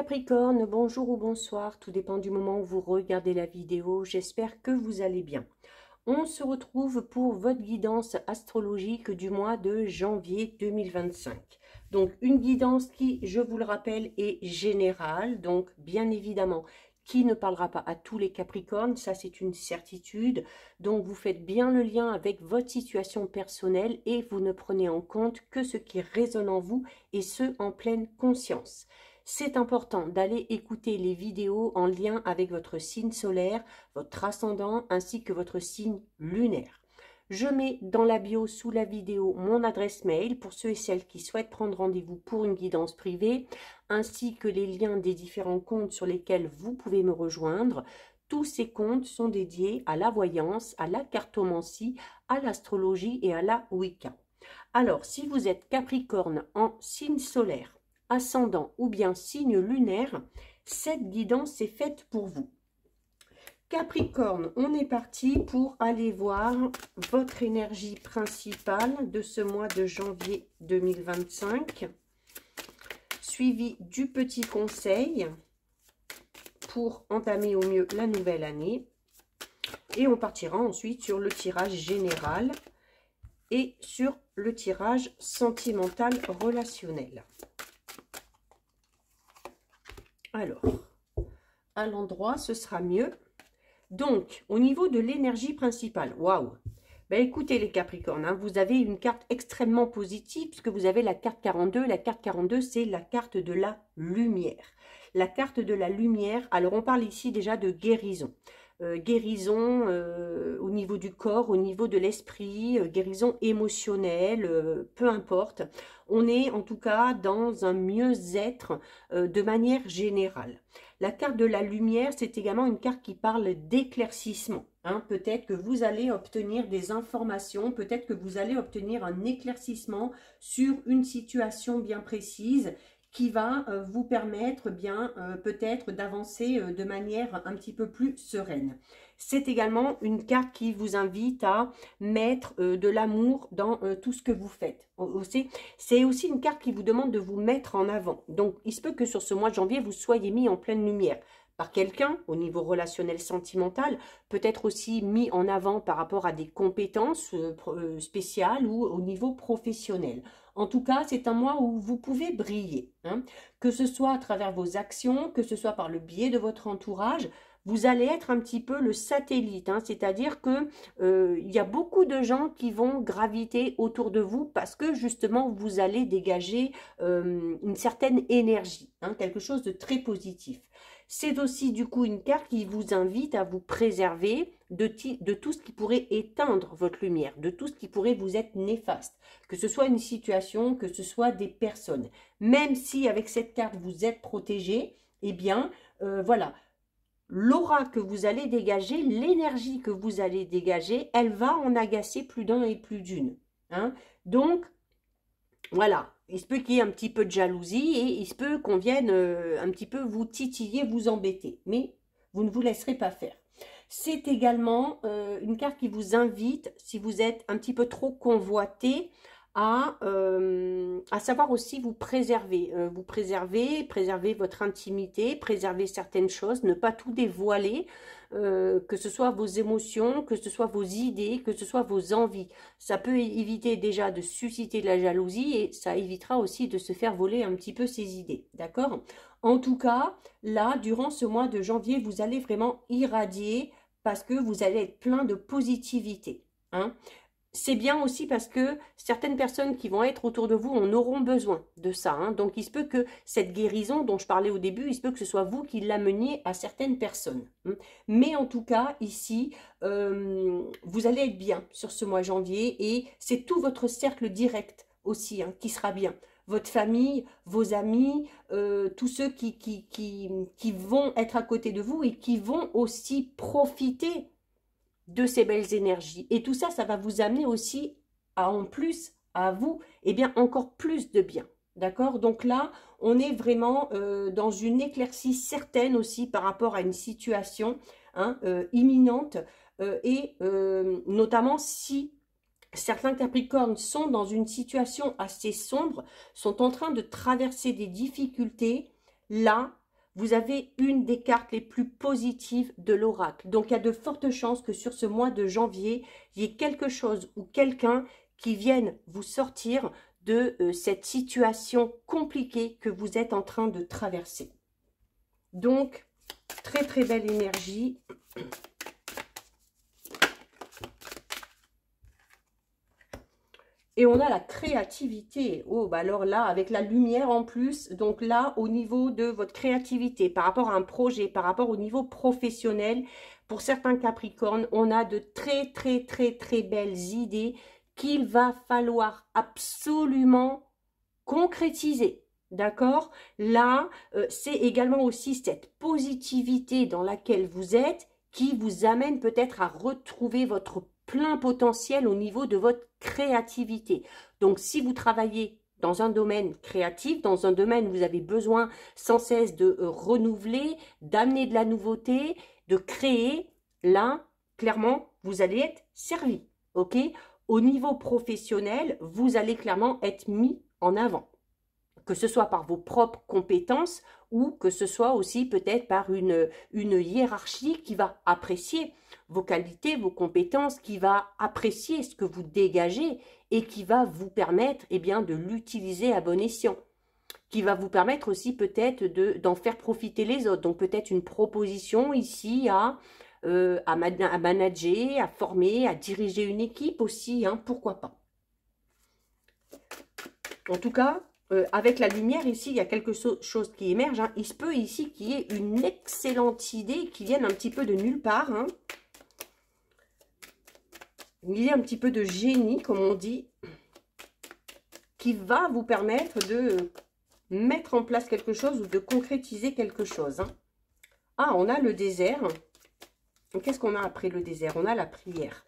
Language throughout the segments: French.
Capricorne, bonjour ou bonsoir, tout dépend du moment où vous regardez la vidéo, j'espère que vous allez bien. On se retrouve pour votre guidance astrologique du mois de janvier 2025. Donc une guidance qui, je vous le rappelle, est générale, donc bien évidemment, qui ne parlera pas à tous les Capricornes, ça c'est une certitude. Donc vous faites bien le lien avec votre situation personnelle et vous ne prenez en compte que ce qui résonne en vous et ce en pleine conscience. C'est important d'aller écouter les vidéos en lien avec votre signe solaire, votre ascendant ainsi que votre signe lunaire. Je mets dans la bio sous la vidéo mon adresse mail pour ceux et celles qui souhaitent prendre rendez-vous pour une guidance privée, ainsi que les liens des différents comptes sur lesquels vous pouvez me rejoindre. Tous ces comptes sont dédiés à la voyance, à la cartomancie, à l'astrologie et à la Wicca. Alors, si vous êtes Capricorne en signe solaire, ascendant ou bien signe lunaire, cette guidance est faite pour vous. Capricorne, on est parti pour aller voir votre énergie principale de ce mois de janvier 2025, suivi du petit conseil pour entamer au mieux la nouvelle année. Et on partira ensuite sur le tirage général et sur le tirage sentimental relationnel. Alors, à l'endroit, ce sera mieux. Donc, au niveau de l'énergie principale, waouh! Ben écoutez les Capricornes, hein, vous avez une carte extrêmement positive puisque vous avez la carte 42. La carte 42, c'est la carte de la lumière. La carte de la lumière, alors on parle ici déjà de guérison. Guérison au niveau du corps, au niveau de l'esprit, guérison émotionnelle, peu importe. On est en tout cas dans un mieux-être de manière générale. La carte de la lumière, c'est également une carte qui parle d'éclaircissement. Hein. Peut-être que vous allez obtenir des informations, peut-être que vous allez obtenir un éclaircissement sur une situation bien précise qui va vous permettre bien peut-être d'avancer de manière un petit peu plus sereine. C'est également une carte qui vous invite à mettre de l'amour dans tout ce que vous faites. C'est aussi une carte qui vous demande de vous mettre en avant. Donc, il se peut que sur ce mois de janvier, vous soyez mis en pleine lumière par quelqu'un au niveau relationnel sentimental, peut-être aussi mis en avant par rapport à des compétences spéciales ou au niveau professionnel. En tout cas, c'est un mois où vous pouvez briller, hein, que ce soit à travers vos actions, que ce soit par le biais de votre entourage. Vous allez être un petit peu le satellite, hein, c'est-à-dire que il y a beaucoup de gens qui vont graviter autour de vous parce que justement vous allez dégager une certaine énergie, hein, quelque chose de très positif. C'est aussi du coup une carte qui vous invite à vous préserver de tout ce qui pourrait éteindre votre lumière, de tout ce qui pourrait vous être néfaste, que ce soit une situation, que ce soit des personnes. Même si avec cette carte vous êtes protégé, eh bien voilà, l'aura que vous allez dégager, l'énergie que vous allez dégager, elle va en agacer plus d'un et plus d'une. Hein. Donc, voilà, il se peut qu'il y ait un petit peu de jalousie et il se peut qu'on vienne un petit peu vous titiller, vous embêter. Mais vous ne vous laisserez pas faire. C'est également une carte qui vous invite, si vous êtes un petit peu trop convoité, à savoir aussi vous préserver. Préserver votre intimité, préserver certaines choses, ne pas tout dévoiler, que ce soit vos émotions, que ce soit vos idées, que ce soit vos envies. Ça peut éviter déjà de susciter de la jalousie et ça évitera aussi de se faire voler un petit peu ses idées, d'accord? En tout cas, là, durant ce mois de janvier, vous allez vraiment irradier parce que vous allez être plein de positivité, hein. C'est bien aussi parce que certaines personnes qui vont être autour de vous en auront besoin de ça. Hein. Donc, il se peut que cette guérison dont je parlais au début, il se peut que ce soit vous qui l'ameniez à certaines personnes. Hein. Mais en tout cas, ici, vous allez être bien sur ce mois de janvier et c'est tout votre cercle direct aussi hein, qui sera bien. Votre famille, vos amis, tous ceux qui vont être à côté de vous et qui vont aussi profiter de ces belles énergies. Et tout ça, ça va vous amener aussi, en plus, à vous, eh bien, encore plus de bien. D'accord? Donc là, on est vraiment dans une éclaircie certaine aussi par rapport à une situation hein, imminente et notamment si certains Capricornes sont dans une situation assez sombre, sont en train de traverser des difficultés, là, vous avez une des cartes les plus positives de l'oracle. Donc, il y a de fortes chances que sur ce mois de janvier, il y ait quelque chose ou quelqu'un qui vienne vous sortir de cette situation compliquée que vous êtes en train de traverser. Donc, très très belle énergie. Et on a la créativité. Oh, bah alors là, avec la lumière en plus, donc là, au niveau de votre créativité, par rapport à un projet, par rapport au niveau professionnel, pour certains Capricornes, on a de très, très, très, très belles idées qu'il va falloir absolument concrétiser. D'accord? Là, c'est également aussi cette positivité dans laquelle vous êtes qui vous amène peut-être à retrouver votre plein potentiel au niveau de votre créativité. Donc, si vous travaillez dans un domaine créatif, dans un domaine où vous avez besoin sans cesse de renouveler, d'amener de la nouveauté, de créer, là, clairement, vous allez être servi. OK? Au niveau professionnel, vous allez clairement être mis en avant, que ce soit par vos propres compétences ou que ce soit aussi peut-être par une hiérarchie qui va apprécier vos qualités, vos compétences, qui va apprécier ce que vous dégagez et qui va vous permettre bien, de l'utiliser à bon escient, qui va vous permettre aussi peut-être d'en faire profiter les autres. Donc peut-être une proposition ici à manager, à former, à diriger une équipe aussi, hein, pourquoi pas. En tout cas, avec la lumière ici, il y a quelque chose qui émerge. Hein. Il se peut ici qu'il y ait une excellente idée qui vienne un petit peu de nulle part. Hein. Il y a un petit peu de génie, comme on dit, qui va vous permettre de mettre en place quelque chose ou de concrétiser quelque chose. Hein. Ah, on a le désert. Qu'est-ce qu'on a après le désert? On a la prière.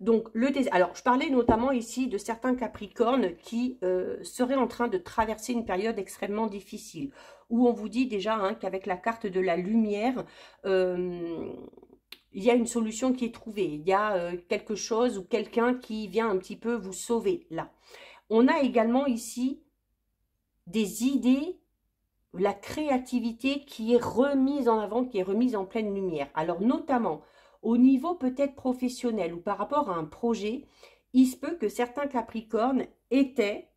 Donc, le désert. Alors, je parlais notamment ici de certains Capricornes qui seraient en train de traverser une période extrêmement difficile, où on vous dit déjà hein, qu'avec la carte de la lumière, il y a une solution qui est trouvée. Il y a quelque chose ou quelqu'un qui vient un petit peu vous sauver, là. On a également ici des idées, la créativité qui est remise en avant, qui est remise en pleine lumière. Alors, notamment au niveau peut-être professionnel ou par rapport à un projet, il se peut que certains Capricornes étaient,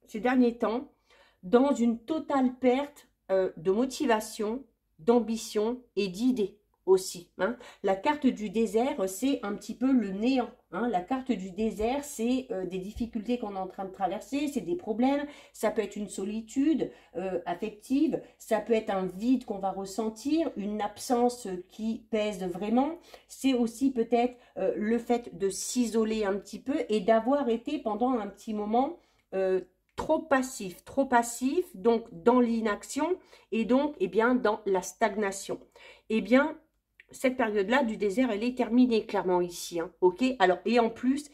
ces derniers temps, dans une totale perte de motivation, d'ambition et d'idées aussi. Hein. La carte du désert, c'est un petit peu le néant. Hein. La carte du désert, c'est des difficultés qu'on est en train de traverser, c'est des problèmes, ça peut être une solitude affective, ça peut être un vide qu'on va ressentir, une absence qui pèse vraiment. C'est aussi peut-être le fait de s'isoler un petit peu et d'avoir été pendant un petit moment trop passif, donc dans l'inaction et donc bien dans la stagnation. Eh bien, cette période-là du désert, elle est terminée clairement ici, hein, ok. Alors et en plus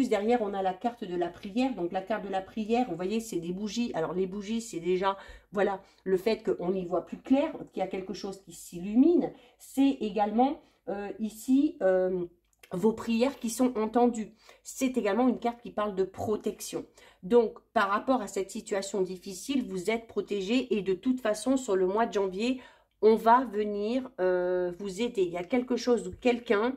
derrière on a la carte de la prière. Donc la carte de la prière, vous voyez, c'est des bougies. Alors les bougies, c'est déjà voilà le fait qu'on y voit plus clair, qu'il y a quelque chose qui s'illumine. C'est également ici vos prières qui sont entendues. C'est également une carte qui parle de protection. Donc, par rapport à cette situation difficile, vous êtes protégé et de toute façon, sur le mois de janvier, on va venir vous aider. Il y a quelque chose ou quelqu'un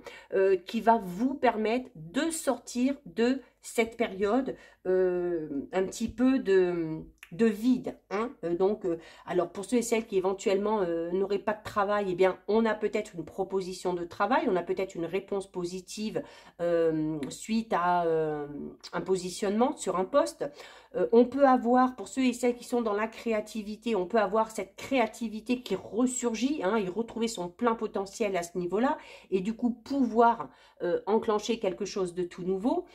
qui va vous permettre de sortir de cette période un petit peu de vide. Hein. Alors pour ceux et celles qui éventuellement n'auraient pas de travail, eh bien, on a peut-être une proposition de travail, on a peut-être une réponse positive suite à un positionnement sur un poste. On peut avoir, pour ceux et celles qui sont dans la créativité, on peut avoir cette créativité qui ressurgit, hein, et retrouver son plein potentiel à ce niveau-là, et du coup pouvoir enclencher quelque chose de tout nouveau.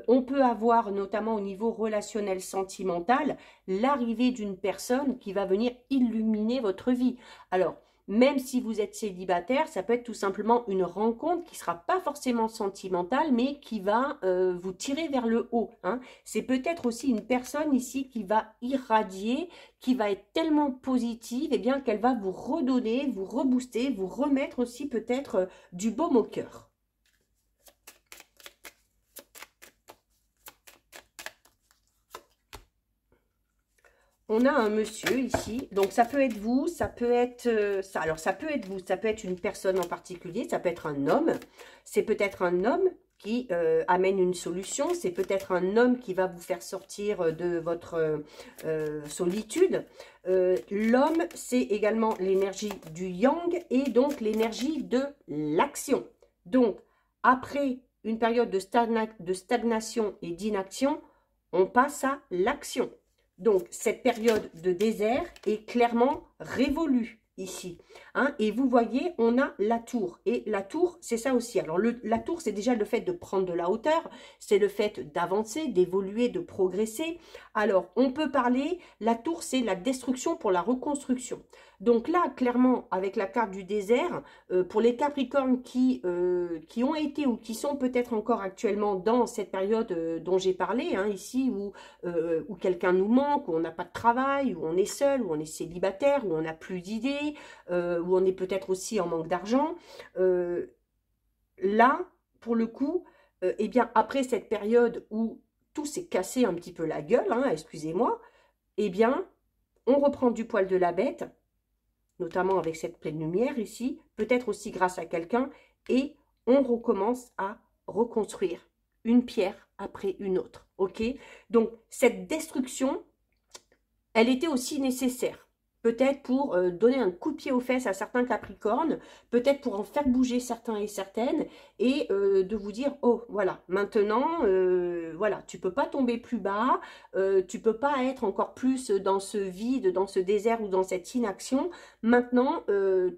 On peut avoir, notamment au niveau relationnel sentimental, l'arrivée d'une personne qui va venir illuminer votre vie. Alors, même si vous êtes célibataire, ça peut être tout simplement une rencontre qui ne sera pas forcément sentimentale, mais qui va vous tirer vers le haut. Hein. C'est peut-être aussi une personne ici qui va irradier, qui va être tellement positive, eh bien qu'elle va vous redonner, vous rebooster, vous remettre aussi peut-être du baume au cœur. on a un monsieur ici, donc ça peut être vous, ça peut être ça. Alors ça peut être vous, ça peut être une personne en particulier, ça peut être un homme. C'est peut-être un homme qui amène une solution, c'est peut-être un homme qui va vous faire sortir de votre solitude. L'homme, c'est également l'énergie du yang et donc l'énergie de l'action. Donc, après une période de stagnation et d'inaction, on passe à l'action. Donc, cette période de désert est clairement révolue ici. Hein, et vous voyez, on a la tour. Et la tour, c'est ça aussi. Alors, la tour, c'est déjà le fait de prendre de la hauteur. C'est le fait d'avancer, d'évoluer, de progresser. Alors, on peut parler, la tour, c'est la destruction pour la reconstruction. Donc là, clairement, avec la carte du désert, pour les Capricornes qui ont été ou qui sont peut-être encore actuellement dans cette période dont j'ai parlé, hein, ici, où quelqu'un nous manque, où on n'a pas de travail, où on est seul, où on est célibataire, où on n'a plus d'idées, où on est peut-être aussi en manque d'argent. Là, pour le coup, eh bien, après cette période où tout s'est cassé un petit peu la gueule, hein, excusez-moi, eh bien, on reprend du poil de la bête, notamment avec cette pleine lumière ici, peut-être aussi grâce à quelqu'un, et on recommence à reconstruire une pierre après une autre, ok? Donc, cette destruction, elle était aussi nécessaire. Peut-être pour donner un coup de pied aux fesses à certains Capricornes, peut-être pour en faire bouger certains et certaines, et de vous dire, oh, voilà, maintenant, voilà, tu peux pas tomber plus bas, tu peux pas être encore plus dans ce vide, dans ce désert ou dans cette inaction. Maintenant,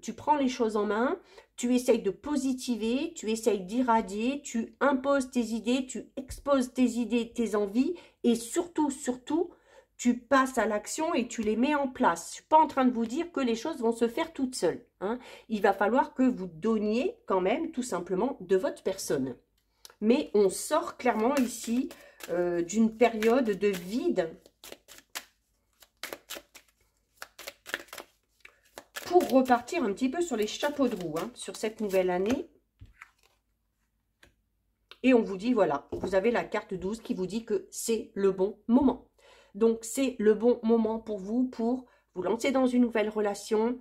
tu prends les choses en main, tu essayes de positiver, tu essayes d'irradier, tu imposes tes idées, tu exposes tes idées, tes envies, et surtout, surtout, tu passes à l'action et tu les mets en place. Je ne suis pas en train de vous dire que les choses vont se faire toutes seules. Hein. Il va falloir que vous donniez quand même tout simplement de votre personne. Mais on sort clairement ici d'une période de vide pour repartir un petit peu sur les chapeaux de roue, hein, sur cette nouvelle année. Et on vous dit, voilà, vous avez la carte 12 qui vous dit que c'est le bon moment. Donc, c'est le bon moment pour vous lancer dans une nouvelle relation,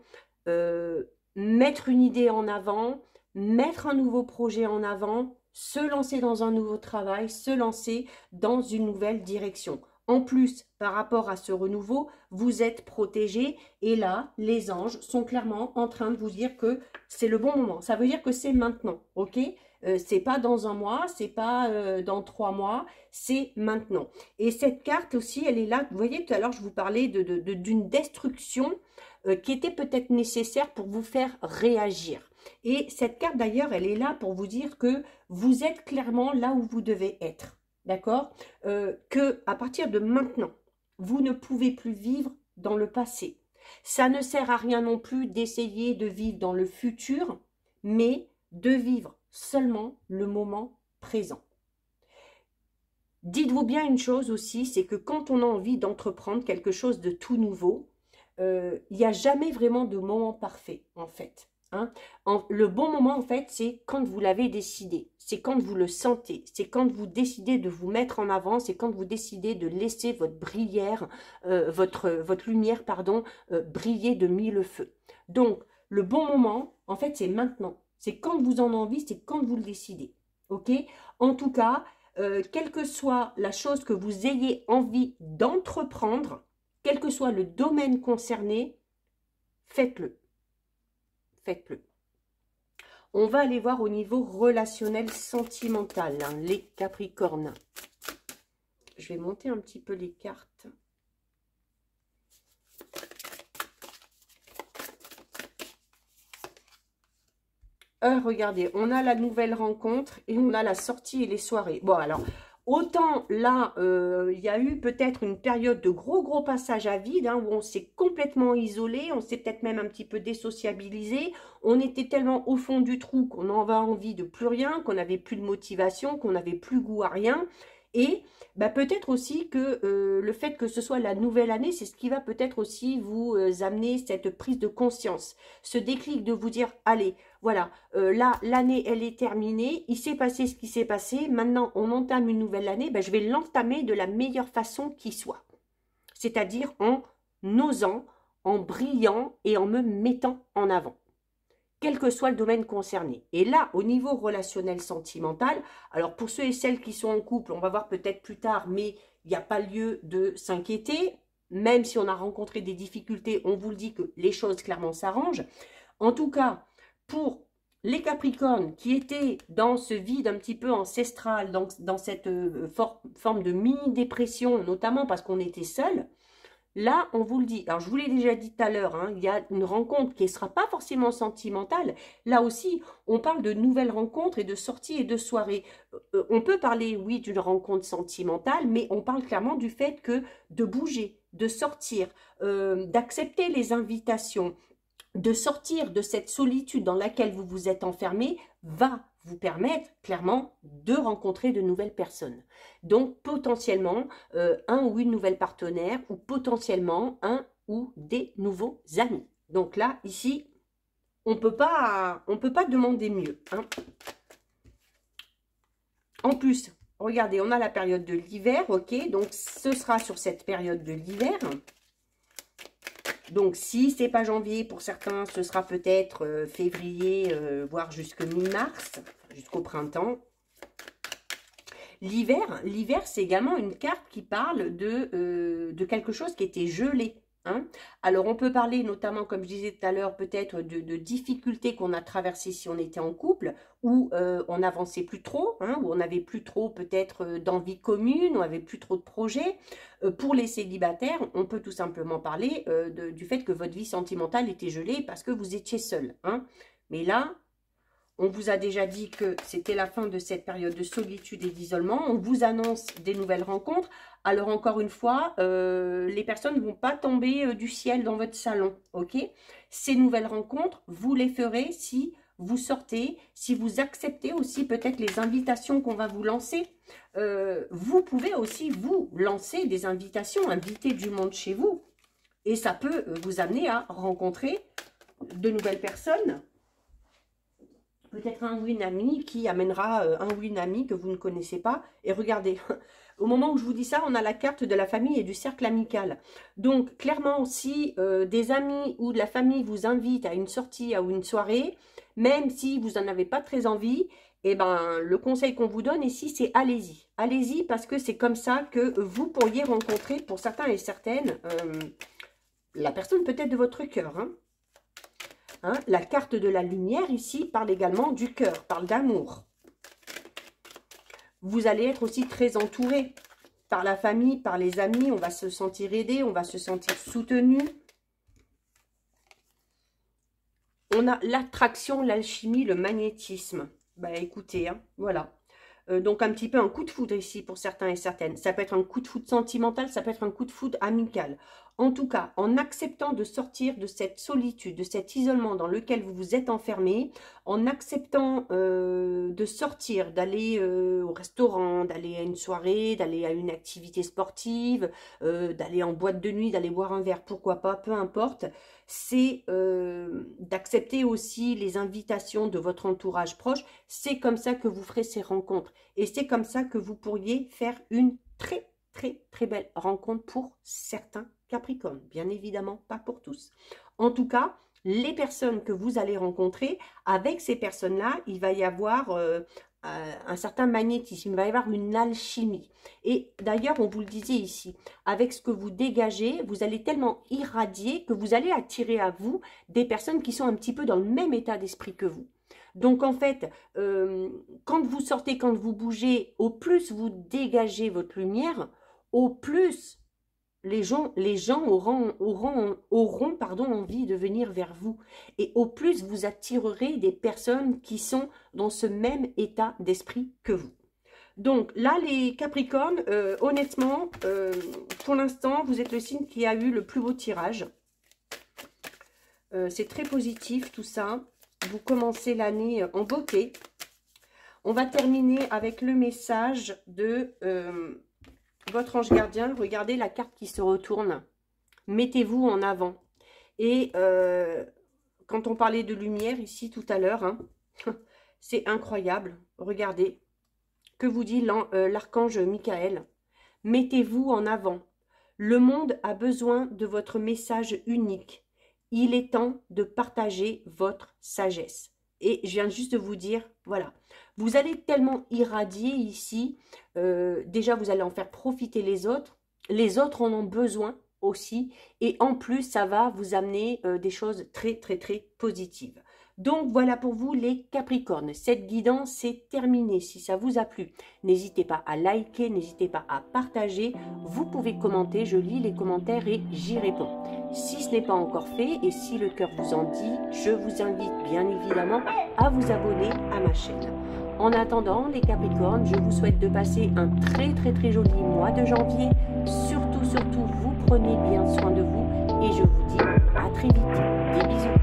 mettre une idée en avant, mettre un nouveau projet en avant, se lancer dans un nouveau travail, se lancer dans une nouvelle direction. En plus, par rapport à ce renouveau, vous êtes protégé et là, les anges sont clairement en train de vous dire que c'est le bon moment. Ça veut dire que c'est maintenant, ok ? C'est pas dans un mois, c'est pas dans 3 mois, c'est maintenant. Et cette carte aussi, elle est là. Vous voyez, tout à l'heure, je vous parlais d'une destruction qui était peut-être nécessaire pour vous faire réagir. Et cette carte, d'ailleurs, elle est là pour vous dire que vous êtes clairement là où vous devez être. D'accord? Que à partir de maintenant, vous ne pouvez plus vivre dans le passé. Ça ne sert à rien non plus d'essayer de vivre dans le futur, mais de vivre seulement le moment présent. Dites-vous bien une chose aussi, c'est que quand on a envie d'entreprendre quelque chose de tout nouveau, il n'y a jamais vraiment de moment parfait, en fait. Hein. Le bon moment, en fait, c'est quand vous l'avez décidé. C'est quand vous le sentez. C'est quand vous décidez de vous mettre en avant. C'est quand vous décidez de laisser votre lumière, pardon, briller de mille feux. Donc, le bon moment, en fait, c'est maintenant. C'est quand vous en avez envie, c'est quand vous le décidez. Ok? En tout cas, quelle que soit la chose que vous ayez envie d'entreprendre, quel que soit le domaine concerné, faites-le. Faites-le. On va aller voir au niveau relationnel sentimental, hein, les Capricornes. Je vais monter un petit peu les cartes. Regardez, on a la nouvelle rencontre et on a la sortie et les soirées. Bon, alors, autant là, il y a eu peut-être une période de gros passage à vide, hein, où on s'est complètement isolé, on s'est peut-être même un petit peu désociabilisé. On était tellement au fond du trou qu'on avait envie de plus rien, qu'on n'avait plus de motivation, qu'on n'avait plus goût à rien. Et bah, peut-être aussi que le fait que ce soit la nouvelle année, c'est ce qui va peut-être aussi vous amener cette prise de conscience. Ce déclic de vous dire, allez, voilà, là, l'année, elle est terminée, il s'est passé ce qui s'est passé, maintenant, on entame une nouvelle année, bah, je vais l'entamer de la meilleure façon qui soit. C'est-à-dire en osant, en brillant et en me mettant en avant, quel que soit le domaine concerné. Et là, au niveau relationnel sentimental, alors pour ceux et celles qui sont en couple, on va voir peut-être plus tard, mais il n'y a pas lieu de s'inquiéter. Même si on a rencontré des difficultés, on vous le dit que les choses clairement s'arrangent. En tout cas, pour les Capricornes qui étaient dans ce vide un petit peu ancestral, dans cette forme de mini-dépression, notamment parce qu'on était seul, là, on vous le dit. Alors, je vous l'ai déjà dit tout à l'heure, hein, il y a une rencontre qui ne sera pas forcément sentimentale. Là aussi, on parle de nouvelles rencontres et de sorties et de soirées. On peut parler, oui, d'une rencontre sentimentale, mais on parle clairement du fait que de bouger, de sortir, d'accepter les invitations, de sortir de cette solitude dans laquelle vous vous êtes enfermé va vous permettre clairement de rencontrer de nouvelles personnes. Donc potentiellement un ou une nouvelle partenaire ou potentiellement un ou des nouveaux amis. Donc là, ici, on peut pas demander mieux, hein. En plus, regardez, on a la période de l'hiver, ok, donc ce sera sur cette période de l'hiver. Donc, si ce n'est pas janvier, pour certains, ce sera peut-être février, voire jusque mi-mars, jusqu'au printemps. L'hiver, c'est également une carte qui parle de quelque chose qui était gelé. Hein. Alors, on peut parler notamment, comme je disais tout à l'heure, peut-être de difficultés qu'on a traversées si on était en couple, où on n'avançait plus trop, hein, où on n'avait plus trop peut-être d'envie commune, on n'avait plus trop de projets. Pour les célibataires, on peut tout simplement parler du fait que votre vie sentimentale était gelée parce que vous étiez seul. Hein. Mais là, on vous a déjà dit que c'était la fin de cette période de solitude et d'isolement. On vous annonce des nouvelles rencontres. Alors encore une fois, les personnes ne vont pas tomber du ciel dans votre salon, ok? Ces nouvelles rencontres, vous les ferez si vous sortez, si vous acceptez aussi peut-être les invitations qu'on va vous lancer. Vous pouvez aussi vous lancer des invitations, inviter du monde chez vous. Et ça peut vous amener à rencontrer de nouvelles personnes. Peut-être un ou une amie qui amènera un ou une amie que vous ne connaissez pas. Et regardez, au moment où je vous dis ça, on a la carte de la famille et du cercle amical. Donc, clairement, si des amis ou de la famille vous invitent à une sortie, à une soirée, même si vous n'en avez pas très envie, eh ben, le conseil qu'on vous donne ici, c'est allez-y. Allez-y parce que c'est comme ça que vous pourriez rencontrer, pour certains et certaines, la personne peut-être de votre cœur, hein. Hein, la carte de la lumière ici parle également du cœur, parle d'amour. Vous allez être aussi très entouré par la famille, par les amis. On va se sentir aidé, on va se sentir soutenu. On a l'attraction, l'alchimie, le magnétisme. Bah écoutez, hein, voilà. Donc un petit peu un coup de foudre ici pour certains et certaines. Ça peut être un coup de foudre sentimental, ça peut être un coup de foudre amical. En tout cas, en acceptant de sortir de cette solitude, de cet isolement dans lequel vous vous êtes enfermé, en acceptant de sortir, d'aller au restaurant, d'aller à une soirée, d'aller à une activité sportive, d'aller en boîte de nuit, d'aller boire un verre, pourquoi pas, peu importe, c'est d'accepter aussi les invitations de votre entourage proche. C'est comme ça que vous ferez ces rencontres. Et c'est comme ça que vous pourriez faire une très, très, très belle rencontre pour certains Capricornes. Bien évidemment, pas pour tous. En tout cas, les personnes que vous allez rencontrer, avec ces personnes-là, il va y avoir un certain magnétisme, il va y avoir une alchimie. Et d'ailleurs, on vous le disait ici, avec ce que vous dégagez, vous allez tellement irradier que vous allez attirer à vous des personnes qui sont un petit peu dans le même état d'esprit que vous. Donc en fait, quand vous sortez, quand vous bougez, au plus vous dégagez votre lumière, au plus les gens auront envie de venir vers vous. Et au plus, vous attirerez des personnes qui sont dans ce même état d'esprit que vous. Donc là, les Capricornes, honnêtement, pour l'instant, vous êtes le signe qui a eu le plus beau tirage. C'est très positif tout ça. Vous commencez l'année en beauté. On va terminer avec le message de... votre ange gardien, regardez la carte qui se retourne. Mettez-vous en avant. Et quand on parlait de lumière ici tout à l'heure, hein, c'est incroyable. Regardez. Que vous dit l'archange Michael? Mettez-vous en avant. Le monde a besoin de votre message unique. Il est temps de partager votre sagesse. Et je viens juste de vous dire, voilà, vous allez tellement irradier ici, déjà vous allez en faire profiter les autres en ont besoin aussi, et en plus ça va vous amener des choses très très très positives. Donc voilà pour vous les Capricornes, cette guidance est terminée. Si ça vous a plu, n'hésitez pas à liker, n'hésitez pas à partager, vous pouvez commenter, je lis les commentaires et j'y réponds. Si ce n'est pas encore fait et si le cœur vous en dit, je vous invite bien évidemment à vous abonner à ma chaîne. En attendant les Capricornes, je vous souhaite de passer un très très très joli mois de janvier. Surtout, vous prenez bien soin de vous et je vous dis à très vite. Des bisous.